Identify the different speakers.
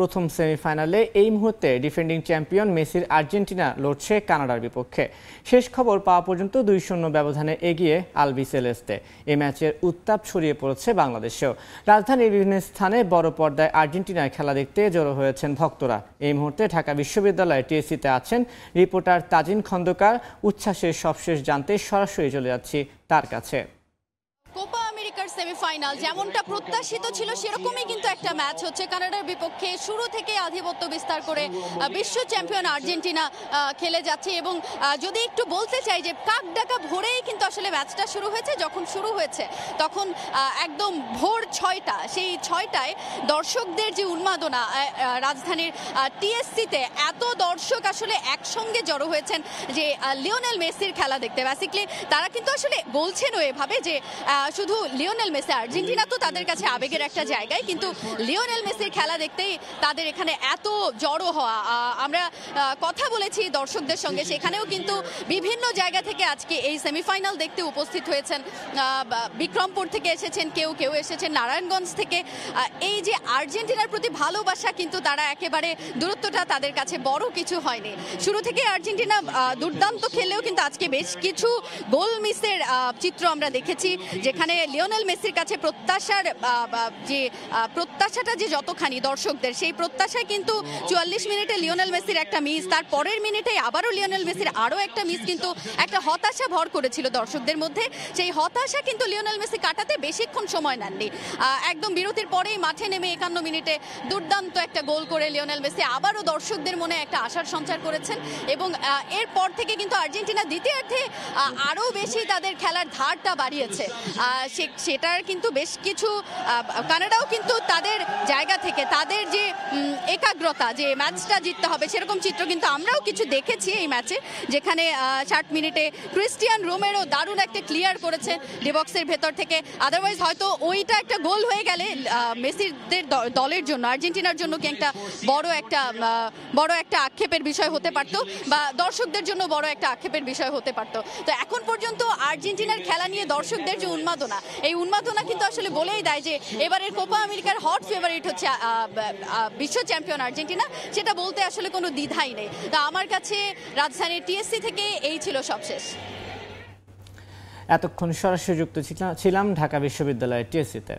Speaker 1: প্রথম সেমিফাইনালে এই মুহূর্তে ডিফেন্ডিং চ্যাম্পিয়ন মেসির আর্জেন্টিনা লড়ছে কানাডার বিপক্ষে। শেষ খবর পাওয়া পর্যন্ত 2-0 ব্যবধানে এগিয়ে আলবিসেলেস্তে। এই ম্যাচের উত্তাপ ছড়িয়ে পড়েছে বাংলাদেশেও। রাজধানীর বিভিন্ন স্থানে বড় পর্দায় আর্জেন্টিনার খেলা দেখতে জড়ো হয়েছেন ভক্তরা। এই মুহূর্তে ঢাকা বিশ্ববিদ্যালয়ের টিএসসিতে আছেন রিপোর্টার তাজিন খন্দকার। উচ্ছ্বাসের সবশেষ জানতে সরাসরি চলে যাচ্ছি তার কাছে।
Speaker 2: কোপা আমেরিকার সেমিফাইনাল যেমনটা প্রত্যাশিত ছিল সেরকমই কিন্তু একটা ম্যাচ হচ্ছে। কানাডার বিপক্ষে শুরু থেকে আধিপত্য বিস্তার করে বিশ্ব চ্যাম্পিয়ন আর্জেন্টিনা খেলে যাচ্ছে এবং যদি একটু বলতে চাই যে কাক ডাকা ভোরেই কিন্তু আসলে ম্যাচটা শুরু হয়েছে। যখন শুরু হয়েছে তখন একদম ভোর 6টা, সেই 6টায় দর্শকদের যে উন্মাদনা, রাজধানীর টিএসসিতে এত দর্শক আসলে একসঙ্গে জড়ো হয়েছেন যে লিওনেল মেসির খেলা দেখতে। বেসিক্যালি তারা কিন্তু আসলে বলছেনও এভাবে যে শুধু লিওনেল মেসি, আর্জেন্টিনা তো তাদের কাছে আবেগের একটা জায়গায়, কিন্তু লিওনেল মেসির খেলা দেখতেই তাদের এখানে এত জড়ো হওয়া। আমরা কথা বলেছি দর্শকদের সঙ্গে, সেখানেও কিন্তু বিভিন্ন জায়গা থেকে আজকে এই সেমিফাইনাল দেখতে উপস্থিত হয়েছেন। বিক্রমপুর থেকে এসেছেন কেউ, কেউ এসেছেন নারায়ণগঞ্জ থেকে। এই যে আর্জেন্টিনার প্রতি ভালোবাসা, কিন্তু তারা একেবারে দূরত্বটা তাদের কাছে বড় কিছু হয়নি। শুরু থেকে আর্জেন্টিনা দুর্দান্ত খেললেও কিন্তু আজকে বেশ কিছু গোল মিসের চিত্র আমরা দেখেছি, যেখানে লিওনেল মেসির কাছে প্রত্যাশাটা যে যতখানি দর্শকদের, সেই প্রত্যাশায় কিন্তু 44 মিনিটে লিওনেল মেসির একটা মিস, তার পরের মিনিটে আবারও লিওনেল মেসির আরও একটা মিস কিন্তু একটা হতাশা ভর করেছিল দর্শকদের মধ্যে। সেই হতাশা কিন্তু লিওনেল মেসি কাটাতে বেশিক্ষণ সময় নেননি। একদম বিরতির পরেই মাঠে নেমে 51 মিনিটে দুর্দান্ত একটা গোল করে লিওনেল মেসি আবারও দর্শকদের মনে একটা আশার সঞ্চার করেছেন এবং এরপর থেকে কিন্তু আর্জেন্টিনা দ্বিতীয়ার্ধে আরও বেশি তাদের খেলার ধারটা বাড়িয়েছে। সেটার কিন্তু বেশ কিছু কানাডাও কিন্তু তাদের জায়গা থেকে তাদের যে একাগ্রতা, যে ম্যাচটা জিততে হবে সেরকম চিত্র কিন্তু আমরাও কিছু দেখেছি এই ম্যাচে, যেখানে 60 মিনিটে ক্রিস্টিয়ান রোমেরো দারুণ একটা ক্লিয়ার করেছে ডিবক্সের ভেতর থেকে। আদারওয়াইজ হয়তো ওইটা একটা গোল হয়ে গেলে মেসিদের দলের জন্য, আর্জেন্টিনার জন্য কি একটা বড় একটা আক্ষেপের বিষয় হতে পারতো, বা দর্শকদের জন্য বড় একটা আক্ষেপের বিষয় হতে পারতো। তো এখন পর্যন্ত আর্জেন্টিনার খেলা নিয়ে দর্শকদের যে উন্মাদনা, এই উন্মাদনা কিন্তু আসলে বলেই দেয় যে এবারের কোপা আমেরিকার হট ফেভারিট হচ্ছে বিশ্ব চ্যাম্পিয়ন আর্জেন্টিনা। সেটা বলতে আসলে কোনো দ্বিধাই নেই। তা আমার কাছে রাজধানীর টিএসসি থেকে এই ছিল সবশেষ।
Speaker 1: এতক্ষণ সরাসরি যুক্ত ছিলাম ঢাকা বিশ্ববিদ্যালয়ের টিএসসিতে।